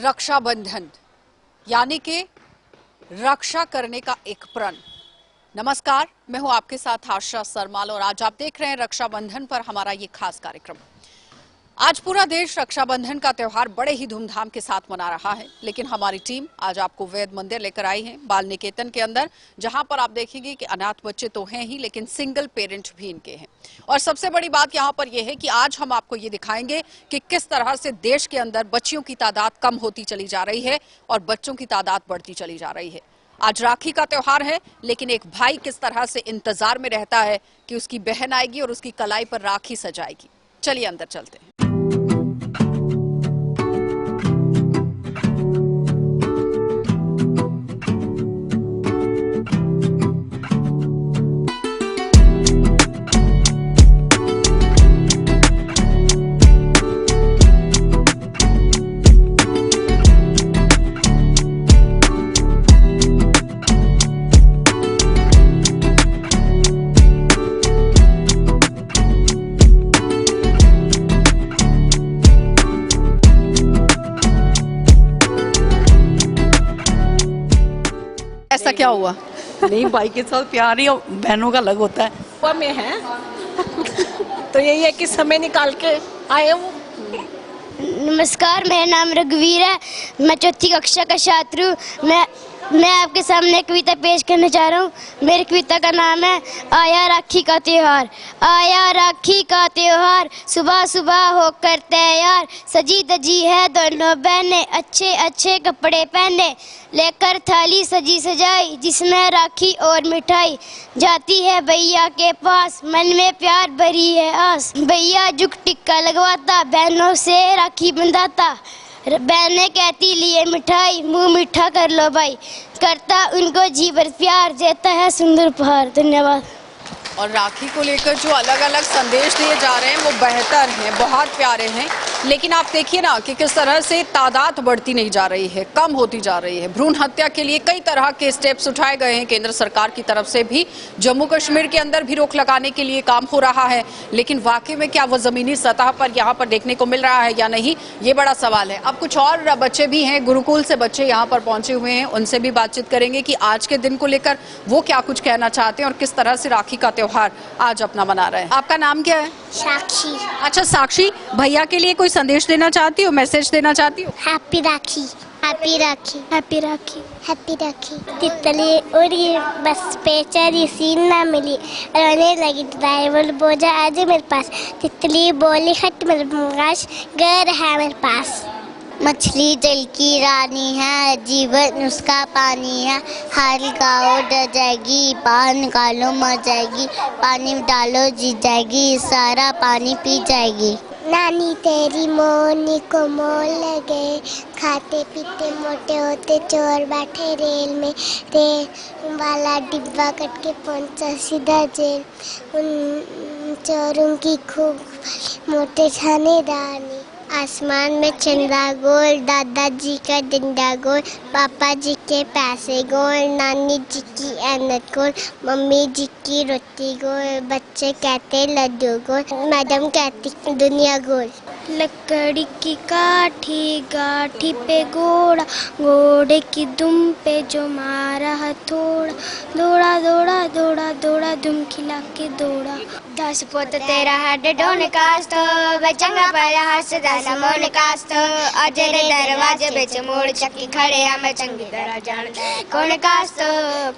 रक्षाबंधन यानी कि रक्षा करने का एक प्रण। नमस्कार, मैं हूं आपके साथ आशा सरमाल और आज आप देख रहे हैं रक्षाबंधन पर हमारा ये खास कार्यक्रम। आज पूरा देश रक्षाबंधन का त्यौहार बड़े ही धूमधाम के साथ मना रहा है, लेकिन हमारी टीम आज आपको वैद मंदिर लेकर आई है, बाल निकेतन के अंदर, जहां पर आप देखेंगे कि अनाथ बच्चे तो हैं ही, लेकिन सिंगल पेरेंट भी इनके हैं। और सबसे बड़ी बात यहां पर यह है कि आज हम आपको ये दिखाएंगे कि किस तरह से देश के अंदर बच्चियों की तादाद कम होती चली जा रही है और बच्चों की तादाद बढ़ती चली जा रही है। आज राखी का त्यौहार है, लेकिन एक भाई किस तरह से इंतजार में रहता है कि उसकी बहन आएगी और उसकी कलाई पर राखी सजाएगी। चलिए अंदर चलते हैं। ऐसा क्या हुआ? नहीं, भाई के साथ प्यार ही बहनों का अलग होता है। वो में है तो यही है कि समय निकाल के आए वो। नमस्कार, मेरा नाम रघुवीर है। मैं चौथी कक्षा का छात्र हूँ। मैं आपके सामने कविता पेश करना चाह रहा हूँ। मेरी कविता का नाम है आया राखी का त्योहार। आया राखी का त्योहार, सुबह सुबह होकर तैयार, सजी दजी है दोनों बहनें, अच्छे अच्छे कपड़े पहने, लेकर थाली सजी सजाई जिसमें राखी और मिठाई, जाती है भैया के पास, मन में प्यार भरी है आस, भैया जुग टिक्का लगवाता, बहनों से राखी बंधाता, बहनें कहती लिए मिठाई, मुंह मीठा कर लो भाई, करता उनको जी भर प्यार, देता है सुंदर उपहार। धन्यवाद। और राखी को लेकर जो अलग अलग संदेश दिए जा रहे हैं वो बेहतर हैं, बहुत प्यारे हैं, लेकिन आप देखिए ना कि किस तरह से तादाद बढ़ती नहीं जा रही है, कम होती जा रही है। भ्रूण हत्या के लिए कई तरह के स्टेप्स उठाए गए हैं केंद्र सरकार की तरफ से भी, जम्मू कश्मीर के अंदर भी रोक लगाने के लिए काम हो रहा है, लेकिन वाकई में क्या वो जमीनी सतह पर यहाँ पर देखने को मिल रहा है या नहीं, ये बड़ा सवाल है। अब कुछ और बच्चे भी हैं, गुरुकुल से बच्चे यहाँ पर पहुंचे हुए हैं, उनसे भी बातचीत करेंगे कि आज के दिन को लेकर वो क्या कुछ कहना चाहते हैं और किस तरह से राखी का त्योहार आज अपना मना रहे हैं। आपका नाम क्या है? साक्षी। अच्छा साक्षी, भैया के लिए कोई संदेश देना चाहती हो, मैसेज देना चाहती हो? हैप्पी राखी, हैप्पी राखी, हैप्पी राखी, हैप्पी राखी। तितली उड़ी बस पे चढ़ी, सीन ना मिली, रोने लगी ड्राइवर बोझा आज मेरे पास, तितली बोली हट मेरे पास, घर है मेरे पास। मछली जल की रानी है, जीवन उसका पानी है, हाल गाओ डर जाएगी, बाहर निकालो मर जाएगी, पानी में डालो जीत जाएगी, सारा पानी पी जाएगी। नानी तेरी मोनी को मोल लगे, खाते पीते मोटे होते चोर बैठे रेल में, रेल वाला डिब्बा कट के पहुंचा सीधा जेल, उन चोरों की खूब मोटे थानेदारनी। आसमान में चंदा गोल, दादाजी का डंडा गोल, पापा जी के पैसे गोल, नानी जी की ऐनक गोल, मम्मी जी की रोटी गोल, बच्चे कहते लड्डू गोल, मैडम कहती दुनिया गोल। लकड़ी की काठी, गाठी पे घोड़ा, घोड़े की दुम पे जो मारा हथौड़ा, दौड़ा दौड़ा दौड़ा दौड़ा दुम खिला के दौड़ा। 10 पुत तेरा हड डोन कास्त, बचंगा पाया हंस दस मोन कास्त, अजरे दरवाजे बेच मोड़ चक्की खड़े हम चंगी तरह जान कौन कास्त,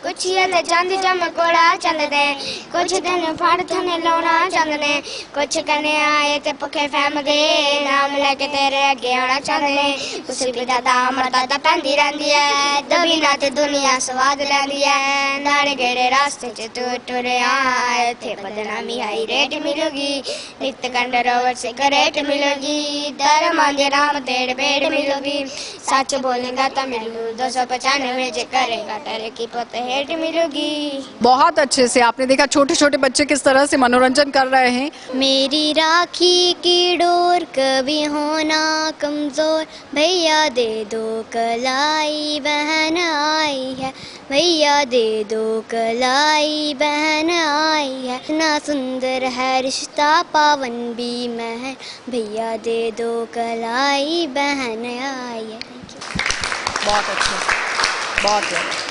कुछ ये चांदी चमकोड़ा चंद दे, कुछ दिन फाड़ थने लौना चंद ने, कुछ करने आए ते पखे फैम गए, नाम लेके तेरे अगे आना चाहते ने, उसी पे दादा मरदा दा पैंदी रहंदी है, दबी ना ते दुनिया स्वाद लैंदी है, नाड़े गेड़े रास्ते च तू टुरे आए थे, बदनामी हाई रेट मिलेगी, नित्य कंड रोवर से करेट मिलेगी, धर्म आंधे राम तेरे पेड़ मिलेगी, सच बोलेगा तो मिलू 295 जे करेगा तेरे की पत हेट मिलेगी। बहुत अच्छे से आपने देखा छोटे छोटे बच्चे किस तरह से मनोरंजन कर रहे हैं। मेरी राखी की डोर कभी होना कमजोर, भैया दे दो कलाई बहन आई है, भैया दे दो कलाई बहन आई है, ना सुंदर है रिश्ता पावन भी महन, भैया दे दो कलाई बहन आई है। बहुत अच्छे, बहुत ज़्यादा।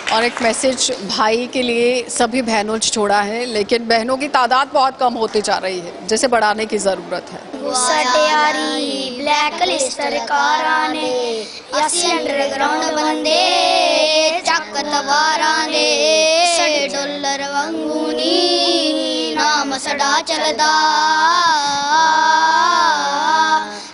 और एक मैसेज भाई के लिए सभी बहनों ने छोड़ा है, लेकिन बहनों की तादाद बहुत कम होती जा रही है, जिसे बढ़ाने की ज़रूरत है। सटियारी ब्लैक लिस्ट सरकारां ने असी अंडरग्राउंड बंदे ਚੱਕ ਤਵਾਰਾਂ ਦੇ ਡਾਲਰ ਵਾਂਗੂ ਨੀ ਨਾਮ ਸੜਾ ਚੱਲਦਾ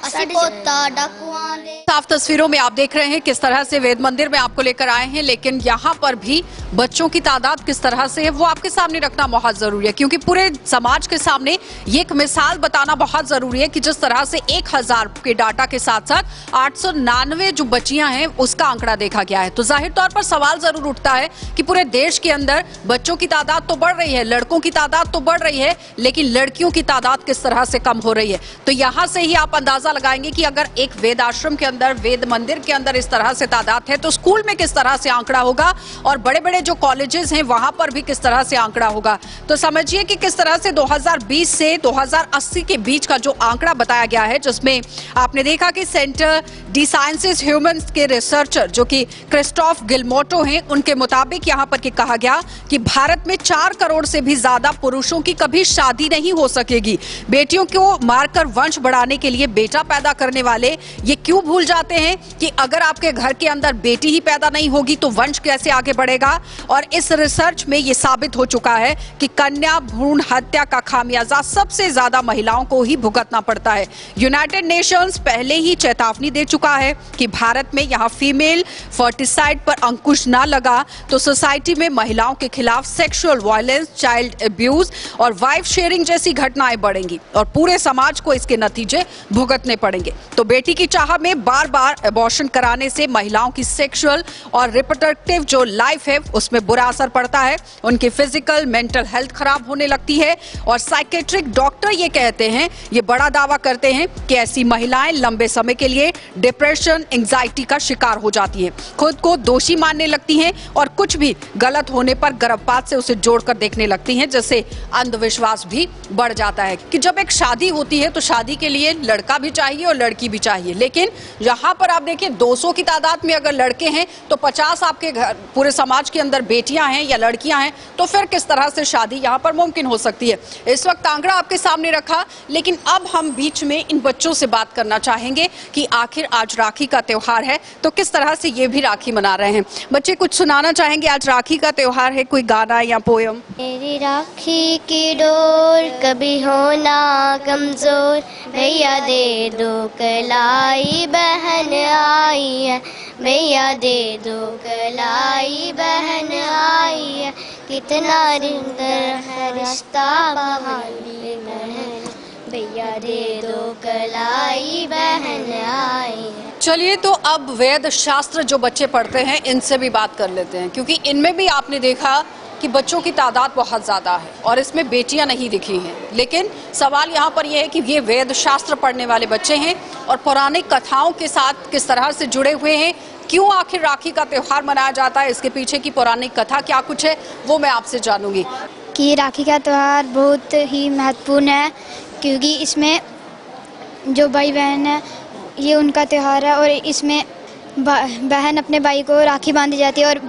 ਅਸੀਂ ਪੋਤਾ ਡਾਕੂਆਂ ਦੇ। साफ तस्वीरों में आप देख रहे हैं किस तरह से वेद मंदिर में आपको लेकर आए हैं, लेकिन यहाँ पर भी बच्चों की तादाद किस तरह से है वो आपके सामने रखना बहुत जरूरी है, क्योंकि पूरे समाज के सामने ये एक मिसाल बताना बहुत जरूरी है कि जिस तरह से 1000 के डाटा के साथ साथ 899 जो बच्चियां हैं उसका आंकड़ा देखा गया है। तो जाहिर तौर पर सवाल जरूर उठता है कि पूरे देश के अंदर बच्चों की तादाद तो बढ़ रही है, लड़कों की तादाद तो बढ़ रही है, लेकिन लड़कियों की तादाद किस तरह से कम हो रही है। तो यहाँ से ही आप अंदाजा लगाएंगे कि अगर एक वेद आश्रम के अंदर, वेद मंदिर के अंदर इस तरह से तादाद है तो स्कूल में किस तरह से आंकड़ा होगा, और बड़े बड़े जो कॉलेजेस हैं वहां पर भी किस तरह से आंकड़ा होगा। तो समझिए कि किस तरह से 2020 से 2080 के बीच का जो आंकड़ा बताया गया है, जिसमें आपने देखा कि सेंटर डी साइंसेस ह्यूमंस के रिसर्चर जो कि क्रिस्टोफ गिलमोटो हैं, उनके मुताबिक यहाँ पर कहा गया कि भारत में 4 करोड़ से भी ज्यादा पुरुषों की कभी शादी नहीं हो सकेगी। बेटियों को मारकर वंश बढ़ाने के लिए बेटा पैदा करने वाले ये क्यों भूल जाते हैं कि अगर आपके घर के अंदर बेटी ही पैदा नहीं होगी तो वंश कैसे आगे बढ़ेगा। और इस रिसर्च में ये साबित हो चुका है कि कन्या भ्रूण हत्या का खामियाजा सबसे ज्यादा महिलाओं को ही भुगतना पड़ता है। यूनाइटेड नेशंस पहले ही चेतावनी दे चुका है कि भारत में यहाँ फीमेल फर्टिसाइड पर अंकुश ना लगा तो सोसाइटी में महिलाओं के खिलाफ सेक्सुअल वायलेंस, चाइल्ड अब्यूज और वाइफ शेयरिंग जैसी घटनाएं बढ़ेंगी और पूरे समाज को इसके नतीजे भुगतने पड़ेंगे। तो बेटी की चाह में बार बार अबॉर्शन कराने से महिलाओं की सेक्सुअल और रिप्रोडक्टिव जो लाइफ है उसमें बुरा असर पड़ता है, उनकी फिजिकल मेंटल हेल्थ खराब होने लगती है। और साइकेट्रिक डॉक्टर ये कहते हैं, ये बड़ा दावा करते हैं कि ऐसी महिलाएं लंबे समय के लिए डिप्रेशन, एंजाइटी का शिकार हो जाती हैं, खुद को दोषी मानने लगती हैं और कुछ भी गलत होने पर गर्भपात से उसे जोड़कर देखने लगती हैं, जिससे अंधविश्वास भी बढ़ जाता है कि जब एक शादी होती है तो शादी के लिए लड़का भी चाहिए और लड़की भी चाहिए। लेकिन यहाँ पर आप देखिए 200 की तादाद में अगर लड़के हैं तो 50 आपके घर पूरे समाज के अंदर बेटियां हैं या लड़कियां हैं, तो फिर किस तरह से शादी यहाँ पर मुमकिन हो सकती है। इस वक्त आंकड़ा आपके सामने रखा, लेकिन अब हम बीच में इन बच्चों से बात करना चाहेंगे कि आखिर आज राखी का त्योहार है तो किस तरह से ये भी राखी मना रहे हैं। बच्चे कुछ सुनाना चाहेंगे, आज राखी का त्योहार है, कोई गाना या पोयम? मेरी राखी की डोर कभी होना कमजोर, भैया दे दो कलाई बहन आई है, भैया दे दो कलाई बहन आई है, कितना रिंदर है रिश्ता बहाली बहन, भैया दे दो कलाई बहन आई है। चलिए, तो अब वेद शास्त्र जो बच्चे पढ़ते हैं इनसे भी बात कर लेते हैं, क्योंकि इनमें भी आपने देखा कि बच्चों की तादाद बहुत ज़्यादा है और इसमें बेटियां नहीं दिखी हैं। लेकिन सवाल यहाँ पर यह है कि ये वेद शास्त्र पढ़ने वाले बच्चे हैं और पौराणिक कथाओं के साथ किस तरह से जुड़े हुए हैं, क्यों आखिर राखी का त्योहार मनाया जाता है, इसके पीछे की पौराणिक कथा क्या कुछ है, वो मैं आपसे जानूंगी। कि राखी का त्यौहार बहुत ही महत्वपूर्ण है, क्योंकि इसमें जो भाई बहन है ये उनका त्यौहार है और इसमें बहन अपने भाई को राखी बांधी जाती है और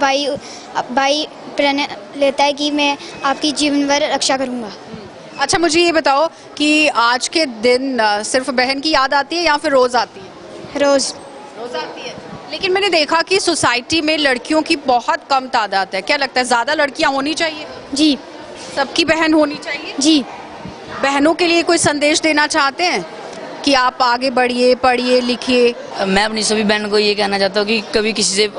भाई प्रण लेता है कि मैं आपकी जीवन भर रक्षा करूंगा। अच्छा, मुझे ये बताओ कि आज के दिन सिर्फ बहन की याद आती है या फिर रोज आती है? रोज आती है। लेकिन मैंने देखा कि सोसाइटी में लड़कियों की बहुत कम तादाद है, क्या लगता है ज़्यादा लड़कियां होनी चाहिए? जी, सबकी बहन होनी चाहिए। जी। बहनों के लिए कोई संदेश देना चाहते हैं कि आप आगे बढ़िए, पढ़िए, लिखिए? मैं अपनी सभी बहनों को ये कहना चाहता हूँ कि कभी किसी से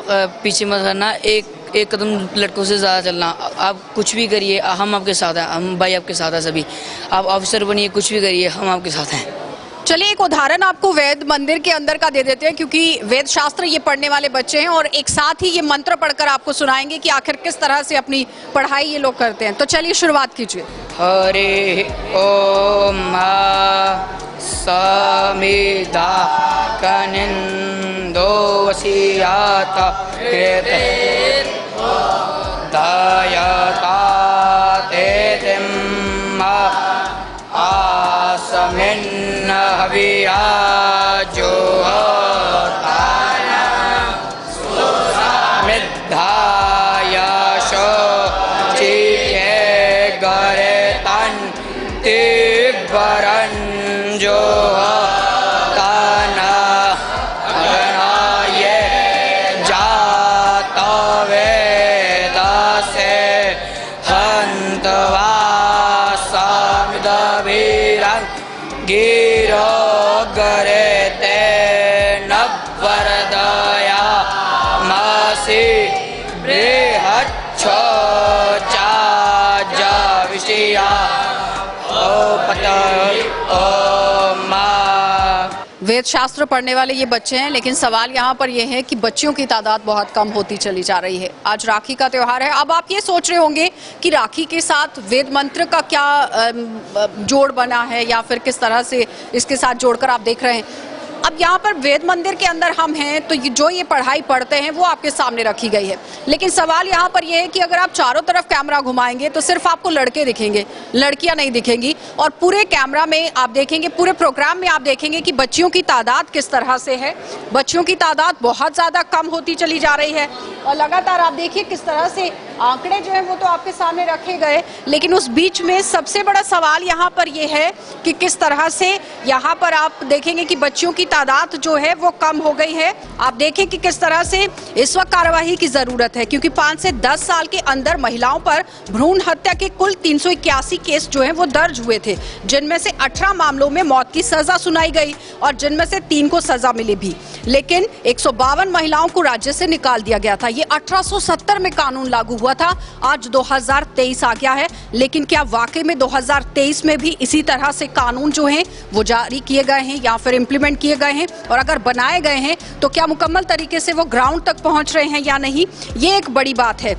पीछे मत करना, एक कदम लड़कों से ज़्यादा चलना। आप कुछ भी करिए, हम आपके साथ हैं, हम भाई आपके साथ हैं सभी। आप ऑफिसर बनिए, कुछ भी करिए, हम आपके साथ हैं। चलिए, एक उदाहरण आपको वेद मंदिर के अंदर का दे देते हैं, क्योंकि वेद शास्त्र ये पढ़ने वाले बच्चे हैं और एक साथ ही ये मंत्र पढ़कर आपको सुनाएंगे कि आखिर किस तरह से अपनी पढ़ाई ये लोग करते हैं। तो चलिए शुरुआत कीजिए। हरे ओम समिधा कनिंदो वसियाता कृत दयाता तेतिम्मा आसमिन्न हविया जो ताना जो कान्हा ये जाता वेदा से हंतवा सामिदवीरं गिरो गरे ते नवरदया मासी बृहच्छो चा विषया वेद शास्त्र पढ़ने वाले ये बच्चे हैं, लेकिन सवाल यहाँ पर ये है कि बच्चियों की तादाद बहुत कम होती चली जा रही है। आज राखी का त्योहार है। अब आप ये सोच रहे होंगे कि राखी के साथ वेद मंत्र का क्या जोड़ बना है या फिर किस तरह से इसके साथ जोड़कर आप देख रहे हैं। अब यहाँ पर वेद मंदिर के अंदर हम हैं तो जो ये पढ़ाई पढ़ते हैं वो आपके सामने रखी गई है, लेकिन सवाल यहाँ पर ये है कि अगर आप चारों तरफ कैमरा घुमाएंगे तो सिर्फ आपको लड़के दिखेंगे, लड़कियां नहीं दिखेंगी। और पूरे कैमरा में आप देखेंगे, पूरे प्रोग्राम में आप देखेंगे कि बच्चियों की तादाद किस तरह से है। बच्चियों की तादाद बहुत ज़्यादा कम होती चली जा रही है और लगातार आप देखिए किस तरह से आंकड़े जो है वो तो आपके सामने रखे गए, लेकिन उस बीच में सबसे बड़ा सवाल यहाँ पर ये है कि किस तरह से यहाँ पर आप देखेंगे कि बच्चियों की तादाद जो है वो कम हो गई है। आप देखें कि किस तरह से इस वक्त कार्रवाई की जरूरत है, क्योंकि 5 से 10 साल के अंदर महिलाओं पर भ्रूण हत्या के कुल 381 केस जो है वो दर्ज हुए थे, जिनमें से 18 मामलों में मौत की सजा सुनाई गई और जिनमें से 3 को सजा मिली भी, लेकिन 152 महिलाओं को राज्य से निकाल दिया गया था। ये 1870 में कानून लागू हुआ था, आज 2023 आ गया है, लेकिन क्या वाकई में 2023 में भी इसी तरह से कानून जो हैं वो जारी किए गए हैं या फिर इम्प्लीमेंट किए गए हैं, और अगर बनाए गए हैं तो क्या मुकम्मल तरीके से वो ग्राउंड तक पहुंच रहे हैं या नहीं, ये एक बड़ी बात है।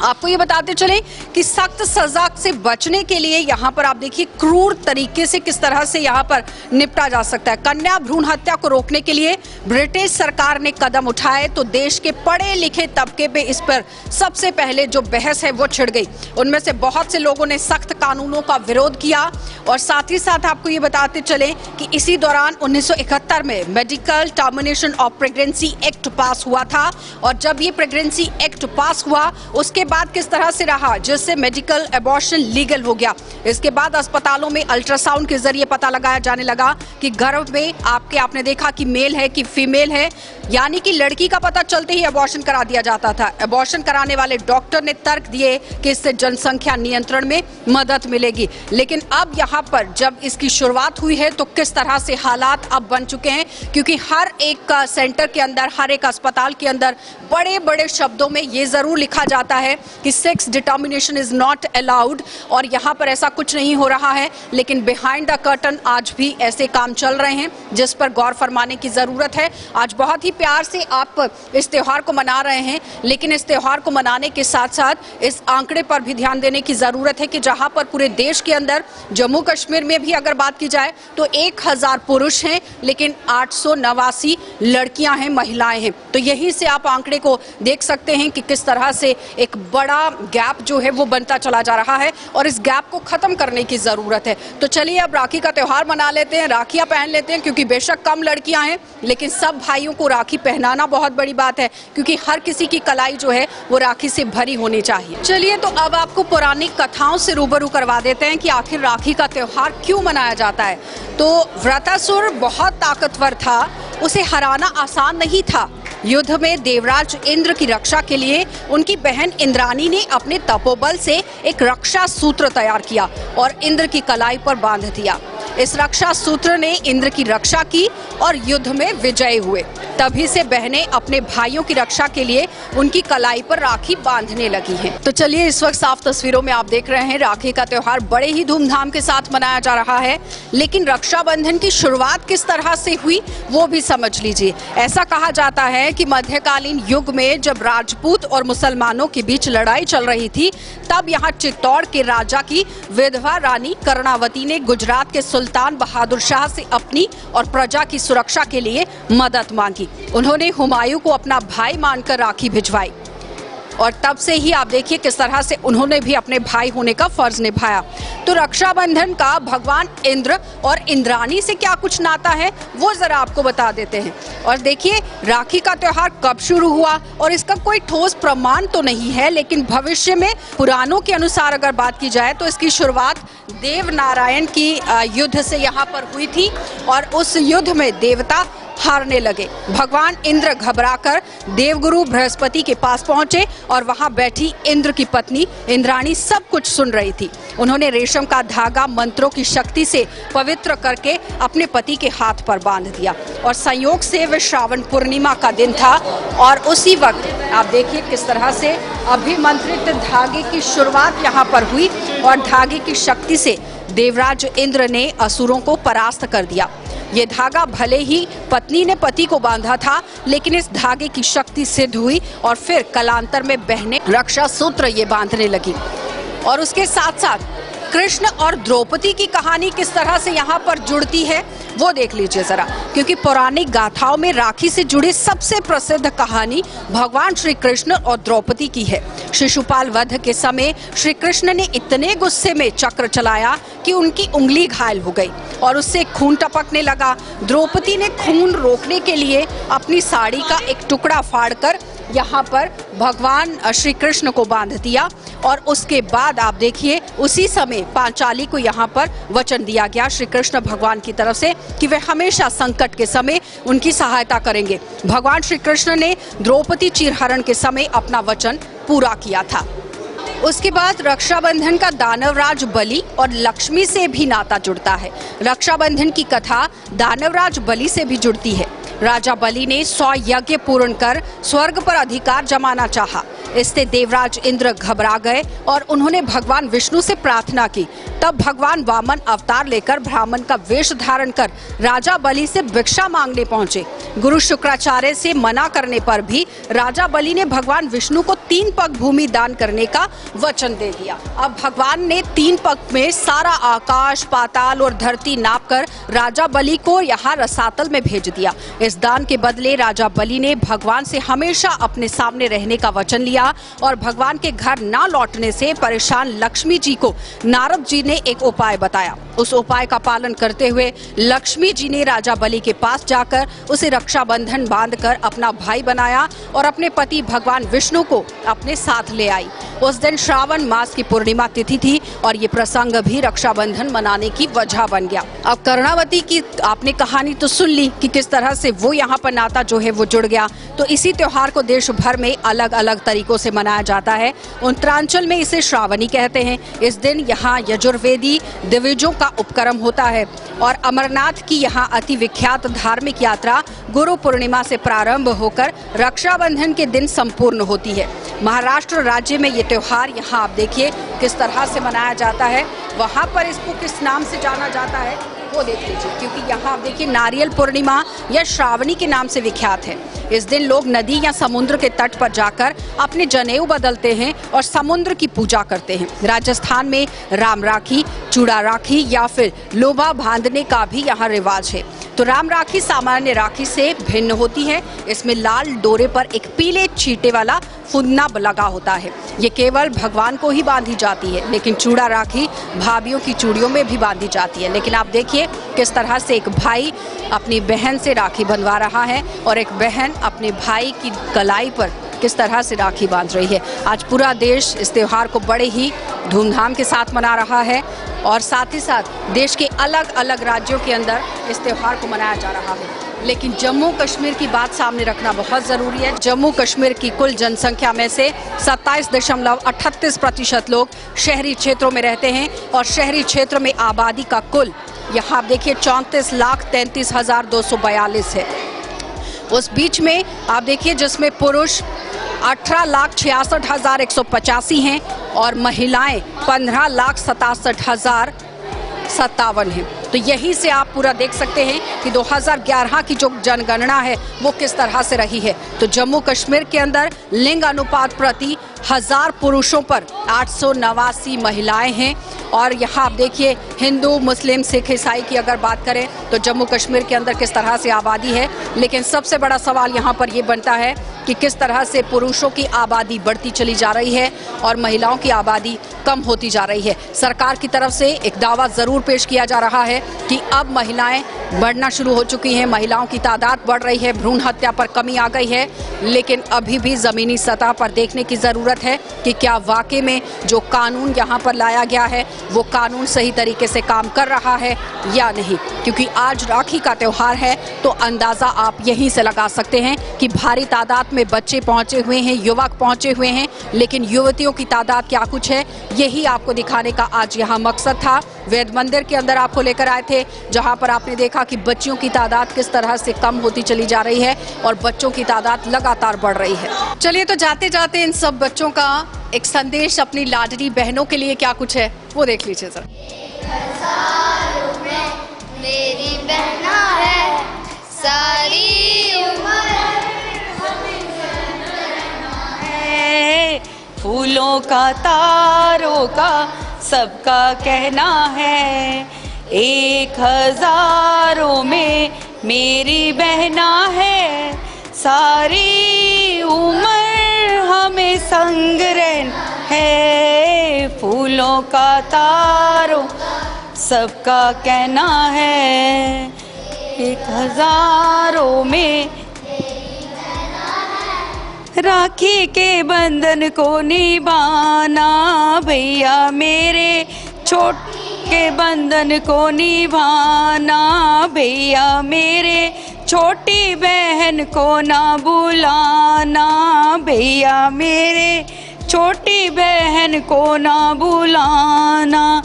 आपको ये बताते चले कि सख्त सजा से बचने के लिए यहाँ पर आप देखिए क्रूर तरीके से किस तरह से यहाँ पर निपटा जा सकता है। कन्या भ्रूण हत्या को रोकने के लिए ब्रिटिश सरकार ने कदम उठाए तो देश के पढ़े लिखे तबके पे इस पर सबसे पहले जो बहस है वो छिड़ गई। उनमें से बहुत से लोगों ने सख्त कानूनों का विरोध किया और साथ ही साथ आपको ये बताते चले कि इसी दौरान 1971 में medical termination of pregnancy act पास हुआ था, और जब ये प्रेगनेंसी एक्ट पास हुआ उसके बाद किस तरह से रहा, जिससे मेडिकल एबॉर्शन लीगल हो गया। इसके बाद अस्पतालों में अल्ट्रासाउंड के जरिए पता लगाया जाने लगा कि गर्भ में आपने देखा कि मेल है कि फीमेल है, यानी कि लड़की का पता चलते ही एबॉर्शन करा दिया जाता था। एबॉर्शन कराने वाले डॉक्टर ने तर्क दिए कि इससे जनसंख्या नियंत्रण में मदद मिलेगी, लेकिन अब यहाँ पर जब इसकी शुरुआत हुई है तो किस तरह से हालात अब बन चुके हैं, क्योंकि हर एक सेंटर के अंदर, हर एक अस्पताल के अंदर बड़े बड़े शब्दों में ये जरूर लिखा जाता है कि sex determination is not allowed, और यहाँ पर ऐसा कुछ नहीं हो रहा है, लेकिन बिहाइंड द कर्टन आज भी ऐसे काम चल रहे हैं जिस पर गौर फरमाने की जरूरत है। आज बहुत ही प्यार से आप इस त्योहार को मना रहे हैं, लेकिन इस त्योहार को मनाने के साथ साथ इस आंकड़े पर भी ध्यान देने की जरूरत है कि जहां पर पूरे देश के अंदर, जम्मू कश्मीर में भी अगर बात की जाए तो 1000 पुरुष हैं लेकिन 889 लड़कियां हैं, महिलाएं हैं। तो यहीं से आप आंकड़े को देख सकते हैं कि किस तरह से एक बड़ा गैप जो है वो बनता चला जा रहा है और इस गैप को खत्म करने की जरूरत है। तो चलिए अब राखी का त्योहार मना लेते हैं, राखियां पहन लेते हैं, क्योंकि बेशक कम लड़कियां हैं लेकिन सब भाइयों को राखी पहनाना बहुत बड़ी बात है, क्योंकि हर किसी की कलाई जो है वो राखी से भरी होनी चाहिए। चलिए तो अब आपको पौराणिक कथाओं से रूबरू करवा देते हैं कि आखिर राखी का त्योहार क्यों मनाया जाता है। तो वृत्रासुर बहुत ताकतवर था, उसे हराना आसान नहीं था। युद्ध में देवराज इंद्र की रक्षा के लिए उनकी बहन इंद्राणी ने अपने तपोबल से एक रक्षा सूत्र तैयार किया और इंद्र की कलाई पर बांध दिया। इस रक्षा सूत्र ने इंद्र की रक्षा की और युद्ध में विजयी हुए। तभी से बहनें अपने भाइयों की रक्षा के लिए उनकी कलाई पर राखी बांधने लगी हैं। तो चलिए इस वक्त साफ तस्वीरों में आप देख रहे हैं राखी का त्योहार बड़े ही धूमधाम के साथ मनाया जा रहा है, लेकिन रक्षाबंधन की शुरुआत किस तरह से हुई वो भी समझ लीजिए। ऐसा कहा जाता है कि मध्यकालीन युग में जब राजपूत और मुसलमानों के बीच लड़ाई चल रही थी, तब यहाँ चित्तौड़ के राजा की विधवा रानी कर्णावती ने गुजरात के सुल्तान बहादुर शाह से अपनी और प्रजा की सुरक्षा के लिए मदद मांगी। उन्होंने हुमायूं को अपना भाई मानकर राखी भिजवाई और तब से ही आप देखिए किस तरह से उन्होंने भी अपने भाई होने का फर्ज निभाया। तो रक्षाबंधन का भगवान इंद्र और इंद्राणी से क्या कुछ नाता है वो जरा आपको बता देते हैं। और देखिए राखी का त्योहार कब शुरू हुआ और इसका कोई ठोस प्रमाण तो नहीं है, लेकिन भविष्य में पुराणों के अनुसार अगर बात की जाए तो इसकी शुरुआत देव नारायण की युद्ध से यहाँ पर हुई थी और उस युद्ध में देवता हारने लगे। भगवान इंद्र घबराकर देवगुरु बृहस्पति के पास पहुंचे और वहां बैठी इंद्र की पत्नी इंद्राणी सब कुछ सुन रही थी। उन्होंने रेशम का धागा मंत्रों की शक्ति से पवित्र करके अपने पति के हाथ पर बांध दिया और संयोग से वह श्रावण पूर्णिमा का दिन था और उसी वक्त आप देखिए किस तरह से अभिमंत्रित धागे की शुरुआत यहाँ पर हुई और धागे की शक्ति से देवराज इंद्र ने असुरों को परास्त कर दिया। ये धागा भले ही पत्नी ने पति को बांधा था, लेकिन इस धागे की शक्ति सिद्ध हुई और फिर कालांतर में बहनें रक्षा सूत्र ये बांधने लगी। और उसके साथ साथ कृष्ण और द्रौपदी की कहानी किस तरह से यहाँ पर जुड़ती है वो देख लीजिए जरा, क्योंकि पौराणिक गाथाओं में राखी से जुड़ी सबसे प्रसिद्ध कहानी भगवान श्री कृष्ण और द्रौपदी की है। शिशुपाल वध के समय श्री कृष्ण ने इतने गुस्से में चक्र चलाया कि उनकी उंगली घायल हो गई और उससे खून टपकने लगा। द्रौपदी ने खून रोकने के लिए अपनी साड़ी का एक टुकड़ा फाड़कर यहाँ पर भगवान श्री कृष्ण को बांध दिया और उसके बाद आप देखिए उसी समय पांचाली को यहाँ पर वचन दिया गया श्री कृष्ण भगवान की तरफ से कि वे हमेशा संकट के समय उनकी सहायता करेंगे। भगवान श्री कृष्ण ने द्रौपदी चीरहरण के समय अपना वचन पूरा किया था। उसके बाद रक्षाबंधन का दानवराज बलि और लक्ष्मी से भी नाता जुड़ता है। रक्षाबंधन की कथा दानवराज बलि से भी जुड़ती है। राजा बलि ने 100 यज्ञ पूर्ण कर स्वर्ग पर अधिकार जमाना चाहा। इससे देवराज इंद्र घबरा गए और उन्होंने भगवान विष्णु से प्रार्थना की। तब भगवान वामन अवतार लेकर ब्राह्मण का वेश धारण कर राजा बलि से भिक्षा मांगने पहुंचे। गुरु शुक्राचार्य से मना करने पर भी राजा बलि ने भगवान विष्णु को 3 पग भूमि दान करने का वचन दे दिया। अब भगवान ने 3 पग में सारा आकाश, पाताल और धरती नापकर राजा बलि को यहाँ रसातल में भेज दिया। इस दान के बदले राजा बलि ने भगवान से हमेशा अपने सामने रहने का वचन लिया और भगवान के घर ना लौटने से परेशान लक्ष्मी जी को नारद जी ने एक उपाय बताया। उस उपाय का पालन करते हुए लक्ष्मी जी ने राजा बलि के पास जाकर उसे रक्षाबंधन बांधकर अपना भाई बनाया और अपने पति भगवान विष्णु को अपने साथ ले आई। उस दिन श्रावण मास की पूर्णिमा तिथि थी और ये प्रसंग भी रक्षाबंधन मनाने की वजह बन गया। अब कर्णावती की आपने कहानी तो सुन ली कि किस तरह से वो यहाँ पर नाता जो है वो जुड़ गया। तो इसी त्योहार को देश भर में अलग अलग तरीकों से मनाया जाता है। उत्तरांचल में इसे श्रावणी कहते हैं। इस दिन यहाँ यजुर्वेदी दिविजों का उपक्रम होता है और अमरनाथ की यहाँ अति विख्यात धार्मिक यात्रा गुरु पूर्णिमा से प्रारंभ होकर रक्षाबंधन के दिन संपूर्ण होती है। महाराष्ट्र राज्य में ये त्योहार यहाँ आप देखिए किस तरह से मनाया जाता है। वहाँ पर इसको किस नाम से जाना जाता है वो देख लीजिए, क्योंकि यहाँ आप देखिए नारियल पूर्णिमा या श्रावणी के नाम से विख्यात है। इस दिन लोग नदी या समुद्र के तट पर जाकर अपने जनेऊ बदलते हैं और समुद्र की पूजा करते हैं। राजस्थान में राम राखी, चूड़ा राखी या फिर लोबा बांधने का भी यहाँ रिवाज है। तो राम राखी सामान्य राखी से भिन्न होती है। इसमें लाल डोरे पर एक पीले छींटे वाला फुन्ना लगा होता है। ये केवल भगवान को ही बांधी जाती है, लेकिन चूड़ा राखी भाभीयों की चूड़ियों में भी बांधी जाती है। लेकिन आप देखिए किस तरह से एक भाई अपनी बहन से राखी बंधवा रहा है और एक बहन अपने भाई की कलाई पर किस तरह से राखी बांध रही है। आज पूरा देश इस त्योहार को बड़े ही धूमधाम के साथ मना रहा है और साथ ही साथ देश के अलग अलग राज्यों के अंदर इस त्योहार को मनाया जा रहा है। लेकिन जम्मू कश्मीर की बात सामने रखना बहुत ज़रूरी है। जम्मू कश्मीर की कुल जनसंख्या में से 27.38% लोग शहरी क्षेत्रों में रहते हैं और शहरी क्षेत्र में आबादी का कुल यहाँ आप देखिए 34,33,242 है। उस बीच में आप देखिए जिसमें पुरुष 18,66,185 हैं और महिलाएं 15,67,057 हैं। तो यहीं से आप पूरा देख सकते हैं कि 2011 की जो जनगणना है वो किस तरह से रही है। तो जम्मू कश्मीर के अंदर लिंग अनुपात प्रति 1000 पुरुषों पर 889 महिलाएं हैं और यहाँ आप देखिए हिंदू, मुस्लिम, सिख, ईसाई की अगर बात करें तो जम्मू कश्मीर के अंदर किस तरह से आबादी है। लेकिन सबसे बड़ा सवाल यहाँ पर ये बनता है कि किस तरह से पुरुषों की आबादी बढ़ती चली जा रही है और महिलाओं की आबादी कम होती जा रही है। सरकार की तरफ से एक दावा जरूर पेश किया जा रहा है कि अब महिलाएं बढ़ना शुरू हो चुकी हैं, महिलाओं की तादाद बढ़ रही है, भ्रूण हत्या पर कमी आ गई है, लेकिन अभी भी जमीनी सतह पर देखने की जरूरत है कि क्या वाकई में जो कानून यहाँ पर लाया गया है वो कानून सही तरीके से काम कर रहा है या नहीं। क्योंकि आज राखी का त्योहार है तो अंदाजा आप यहीं से लगा सकते हैं कि भारी तादाद में बच्चे पहुंचे हुए हैं, युवक पहुंचे हुए हैं, लेकिन युवतियों की तादाद क्या कुछ है यही आपको दिखाने का आज यहाँ मकसद था। वेद मंदिर के अंदर आपको लेकर आए थे जहां पर आपने देखा कि बच्चियों की तादाद किस तरह से कम होती चली जा रही है और बच्चों की तादाद लगातार बढ़ रही है। चलिए तो जाते जाते इन सब बच्चों का एक संदेश अपनी लाडली बहनों के लिए क्या कुछ है वो देख लीजिए जरा। मेरी बहना है सारी उम्र फूलों का तारों का सबका कहना है, 1000 में मेरी बहना है, सारी उम्र हमें संग रहना है। फूलों का तारों सबका कहना है, 1000 में राखी के बंधन को निभाना भैया मेरे, छोट के बंधन को निभाना भैया मेरे, छोटी बहन को ना बुलाना भैया मेरे, छोटी बहन को ना बुलाना।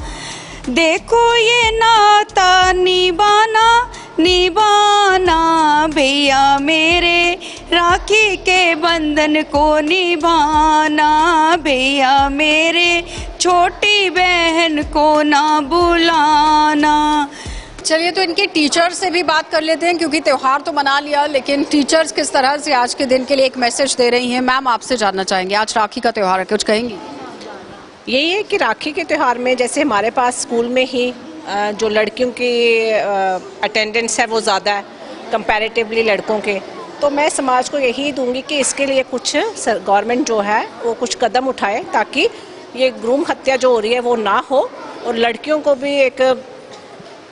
देखो ये नाता निभाना निभाना भैया मेरे, राखी के बंधन को निभाना भैया मेरे, छोटी बहन को ना बुलाना। चलिए तो इनके टीचर से भी बात कर लेते हैं क्योंकि त्यौहार तो मना लिया, लेकिन टीचर्स किस तरह से आज के दिन के लिए एक मैसेज दे रही हैं। मैम आपसे जानना चाहेंगे, आज राखी का त्यौहार है, कुछ कहेंगी? यही है कि राखी के त्यौहार में जैसे हमारे पास स्कूल में ही जो लड़कियों की अटेंडेंस है वो ज़्यादा है कंपैरेटिवली लड़कों के, तो मैं समाज को यही दूंगी कि इसके लिए कुछ गवर्नमेंट जो है वो कुछ कदम उठाए ताकि ये भ्रूण हत्या जो हो रही है वो ना हो और लड़कियों को भी एक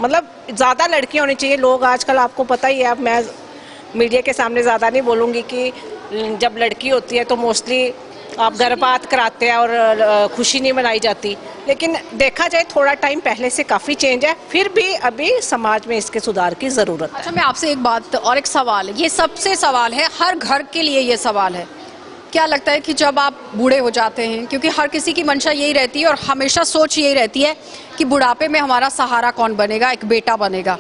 मतलब ज़्यादा लड़कियां होनी चाहिए। लोग आजकल आपको पता ही है, अब मैं मीडिया के सामने ज़्यादा नहीं बोलूँगी कि जब लड़की होती है तो मोस्टली आप गर्भपात कराते हैं और खुशी नहीं मनाई जाती, लेकिन देखा जाए थोड़ा टाइम पहले से काफ़ी चेंज है, फिर भी अभी समाज में इसके सुधार की ज़रूरत है। अच्छा मैं आपसे एक बात और एक सवाल है, ये सबसे सवाल है, हर घर के लिए ये सवाल है, क्या लगता है कि जब आप बूढ़े हो जाते हैं, क्योंकि हर किसी की मंशा यही रहती है और हमेशा सोच यही रहती है कि बुढ़ापे में हमारा सहारा कौन बनेगा, एक बेटा बनेगा,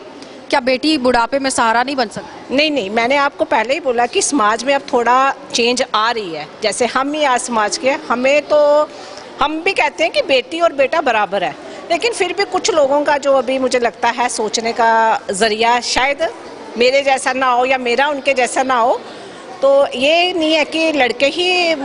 क्या बेटी बुढ़ापे में सहारा नहीं बन सकती? नहीं, मैंने आपको पहले ही बोला कि समाज में अब थोड़ा चेंज आ रही है। जैसे हम ही आज समाज के, हमें तो हम भी कहते हैं कि बेटी और बेटा बराबर है, लेकिन फिर भी कुछ लोगों का जो अभी मुझे लगता है सोचने का जरिया शायद मेरे जैसा ना हो या मेरा उनके जैसा ना हो, तो ये नहीं है कि लड़के ही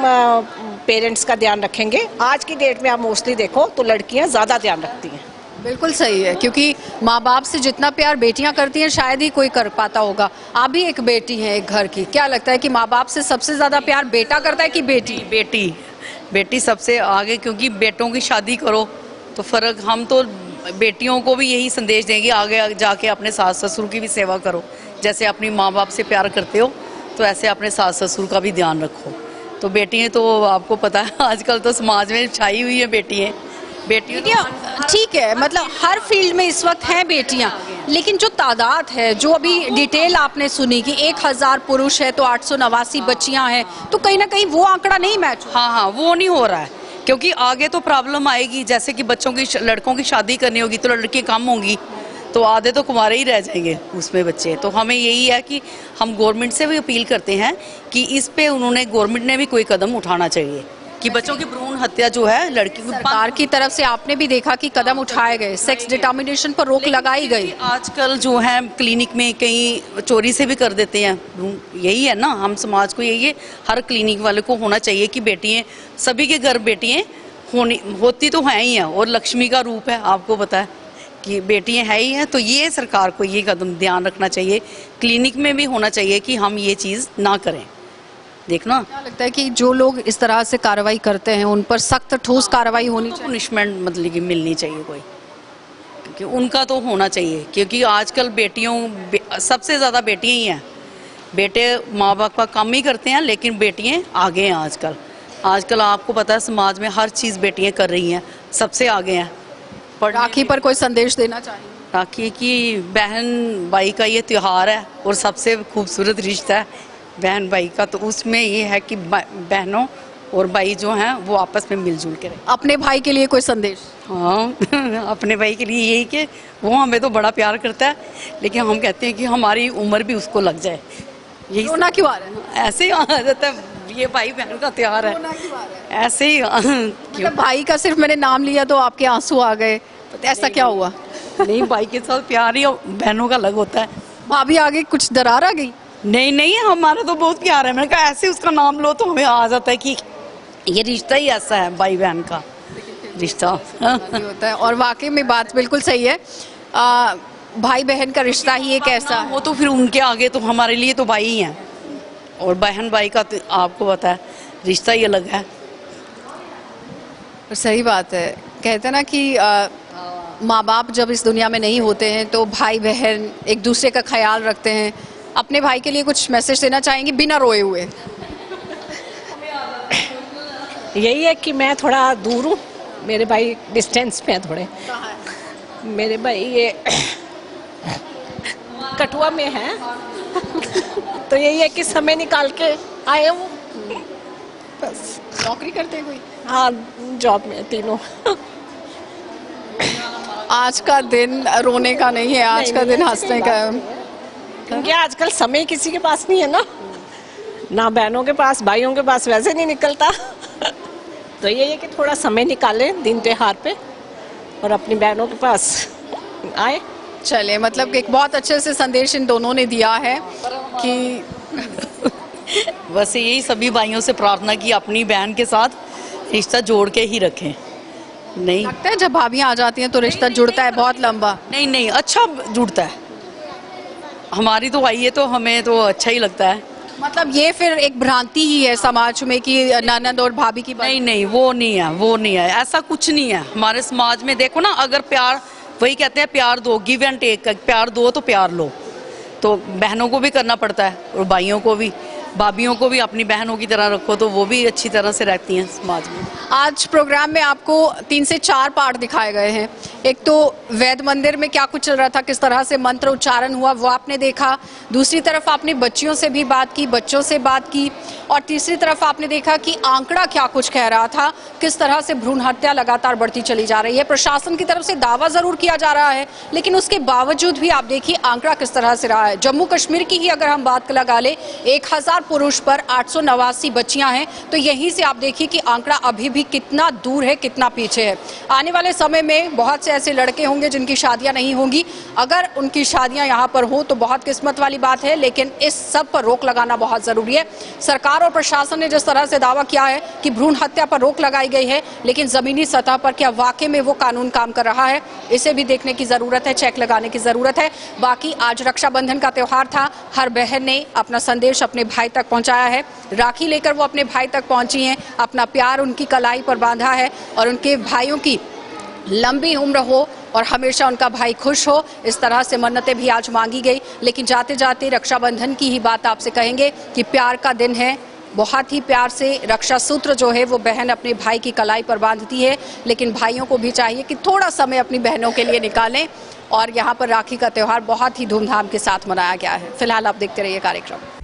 पेरेंट्स का ध्यान रखेंगे। आज की डेट में आप मोस्टली देखो तो लड़कियां ज़्यादा ध्यान रखती हैं। बिल्कुल सही है, क्योंकि माँ बाप से जितना प्यार बेटियां करती हैं शायद ही कोई कर पाता होगा। आप भी एक बेटी हैं एक घर की, क्या लगता है कि माँ बाप से सबसे ज़्यादा प्यार बेटा करता है कि बेटी? बेटी सबसे आगे, क्योंकि बेटों की शादी करो तो फ़र्क, हम तो बेटियों को भी यही संदेश देंगे आगे जाके अपने सास ससुर की भी सेवा करो, जैसे अपनी माँ बाप से प्यार करते हो तो ऐसे अपने सास ससुर का भी ध्यान रखो। तो बेटियाँ तो आपको पता है आजकल तो समाज में छाई हुई है बेटियाँ ठीक है, मतलब हर फील्ड में इस वक्त हैं बेटियां, लेकिन जो तादाद है, जो अभी डिटेल आपने सुनी कि 1000 पुरुष है तो 889 बच्चियां हैं, तो कहीं ना कहीं वो आंकड़ा नहीं मैच। हाँ, वो नहीं हो रहा है, क्योंकि आगे तो प्रॉब्लम आएगी। जैसे कि लड़कों की शादी करनी होगी तो लड़की कम होंगी, तो आधे तो कुंवारे ही रह जाएंगे उसमें बच्चे। तो हमें यही है कि हम गवर्नमेंट से भी अपील करते हैं कि इस पे गवर्नमेंट ने भी कोई कदम उठाना चाहिए कि बच्चों की भ्रूण हत्या जो है लड़की सरकार की तरफ से आपने भी देखा कि कदम उठाए गए, सेक्स डिटर्मिनेशन पर रोक लगाई गई। आजकल जो है क्लिनिक में कहीं चोरी से भी कर देते हैं, यही है ना, हम समाज को यही है, हर क्लिनिक वाले को होना चाहिए कि बेटियां, सभी के घर बेटियां होती तो हैं ही हैं और लक्ष्मी का रूप है, आपको पता है कि बेटियां है ही हैं। तो ये सरकार को ये कदम ध्यान रखना चाहिए, क्लिनिक में भी होना चाहिए कि हम ये चीज़ ना करें। देखना क्या लगता है कि जो लोग इस तरह से कार्रवाई करते हैं उन पर सख्त ठोस कार्रवाई होनी चाहिए? पनिशमेंट मतलब कि मिलनी चाहिए कोई, क्योंकि उनका तो होना चाहिए, क्योंकि आजकल सबसे ज़्यादा बेटियां ही हैं। बेटे माँ बाप का काम ही करते हैं, लेकिन बेटियां आगे हैं आजकल आपको पता है समाज में हर चीज़ बेटियां कर रही हैं, सबसे आगे हैं। राखी पर कोई संदेश देना चाहिए? राखी की बहन भाई का ये त्यौहार है और सबसे खूबसूरत रिश्ता है बहन भाई का, तो उसमें ये है कि बहनों और भाई जो हैं वो आपस में मिलजुल के रहे। अपने भाई के लिए कोई संदेश? हाँ अपने भाई के लिए यही कि वो हमें तो बड़ा प्यार करता है, लेकिन हम कहते हैं कि हमारी उम्र भी उसको लग जाए। यही रोना क्यों आ रहा है? ऐसे ही आ जाता है, ये भाई बहन का त्यौहार है, ऐसे ही मतलब भाई का सिर्फ मैंने नाम लिया तो आपके आंसू आ गए, तो ऐसा क्या हुआ? नहीं, भाई के साथ प्यार ही बहनों का अलग होता है। भाभी आगे कुछ दरार आ गई? नहीं, हमारा तो बहुत प्यार है। मैंने कहा ऐसे उसका नाम लो तो हमें आ जाता है कि ये रिश्ता ही ऐसा है, भाई बहन का रिश्ता होता है। और वाकई में बात बिल्कुल सही है, भाई बहन का रिश्ता ही एक ऐसा वो तो फिर उनके आगे तो हमारे लिए तो भाई ही हैं, और बहन भाई का तो आपको पता है रिश्ता ही अलग है। सही बात है। कहते हैं ना कि माँ बाप जब इस दुनिया में नहीं होते हैं तो भाई बहन एक दूसरे का ख्याल रखते हैं। अपने भाई के लिए कुछ मैसेज देना चाहेंगे बिना रोए हुए? यही है कि मैं थोड़ा दूर हूँ, मेरे भाई डिस्टेंस पे हैं थोड़े। मेरे भाई ये कठुआ में है तो यही है कि समय निकाल के आए हूँ बस। नौकरी करते हैं कोई? हाँ, जॉब में तीनों। आज का दिन रोने का नहीं है, आज का दिन हंसने का है, क्योंकि आजकल समय किसी के पास नहीं है ना बहनों के पास, भाइयों के पास वैसे नहीं निकलता। तो ये है कि थोड़ा समय निकालें दिन त्योहार पे और अपनी बहनों के पास आए। चले, मतलब एक बहुत अच्छे से संदेश इन दोनों ने दिया है कि वैसे यही सभी भाइयों से प्रार्थना की अपनी बहन के साथ रिश्ता जोड़ के ही रखें। नहीं लगता है जब भाभियाँ आ जाती हैं तो रिश्ता जुड़ता है बहुत लंबा? नहीं, अच्छा जुड़ता है। हमारी तो आई है तो हमें तो अच्छा ही लगता है। मतलब ये फिर एक भ्रांति ही है समाज में कि ननद और भाभी की बात? नहीं, वो नहीं है, ऐसा कुछ नहीं है हमारे समाज में। देखो ना, अगर प्यार, वही कहते हैं प्यार दो, गिव एंड टेक, प्यार दो तो प्यार लो, तो बहनों को भी करना पड़ता है और भाइयों को भी, भाभियों को भी अपनी बहनों की तरह रखो तो वो भी अच्छी तरह से रहती हैं समाज में। आज प्रोग्राम में आपको 3 से 4 पार्ट दिखाए गए हैं। एक तो वैद मंदिर में क्या कुछ चल रहा था, किस तरह से मंत्र उच्चारण हुआ वो आपने देखा। दूसरी तरफ आपने बच्चियों से भी बात की, बच्चों से बात की। और तीसरी तरफ आपने देखा कि आंकड़ा क्या कुछ कह रहा था, किस तरह से भ्रूण हत्या लगातार बढ़ती चली जा रही है। प्रशासन की तरफ से दावा जरूर किया जा रहा है, लेकिन उसके बावजूद भी आप देखिए आंकड़ा किस तरह से रहा है। जम्मू कश्मीर की ही अगर हम बात लगा ले, 1000 पुरुष पर 889 बच्चियां हैं, तो यहीं से आप देखिए कि आंकड़ा अभी भी कितना दूर है, कितना पीछे है। आने वाले समय में बहुत से ऐसे लड़के होंगे जिनकी शादियां नहीं होंगी। अगर उनकी शादियां यहाँ पर हो तो बहुत किस्मत वाली बात है, लेकिन इस सब पर रोक लगाना बहुत जरूरी है। सरकार और प्रशासन ने जिस तरह से दावा किया है कि भ्रूण हत्या पर रोक लगाई गई है, लेकिन जमीनी सतह पर क्या वाकई में वो कानून काम कर रहा है, इसे भी देखने की जरूरत है, चेक लगाने की जरूरत है। बाकी आज रक्षाबंधन का त्योहार था, हर बहन ने अपना संदेश अपने भाई तक पहुंचाया है। राखी लेकर वो अपने भाई तक पहुंची हैं, अपना प्यार उनकी कलाई पर बांधा है और उनके भाइयों की लंबी उम्र हो और हमेशा उनका भाई खुश हो, इस तरह से मन्नतें भी आज मांगी गई। लेकिन जाते जाते रक्षाबंधन की ही बात आपसे कहेंगे कि प्यार का दिन है। बहुत ही प्यार से रक्षा सूत्र जो है वो बहन अपने भाई की कलाई पर बांधती है, लेकिन भाइयों को भी चाहिए कि थोड़ा समय अपनी बहनों के लिए निकालें। और यहाँ पर राखी का त्यौहार बहुत ही धूमधाम के साथ मनाया गया है। फिलहाल आप देखते रहिए कार्यक्रम।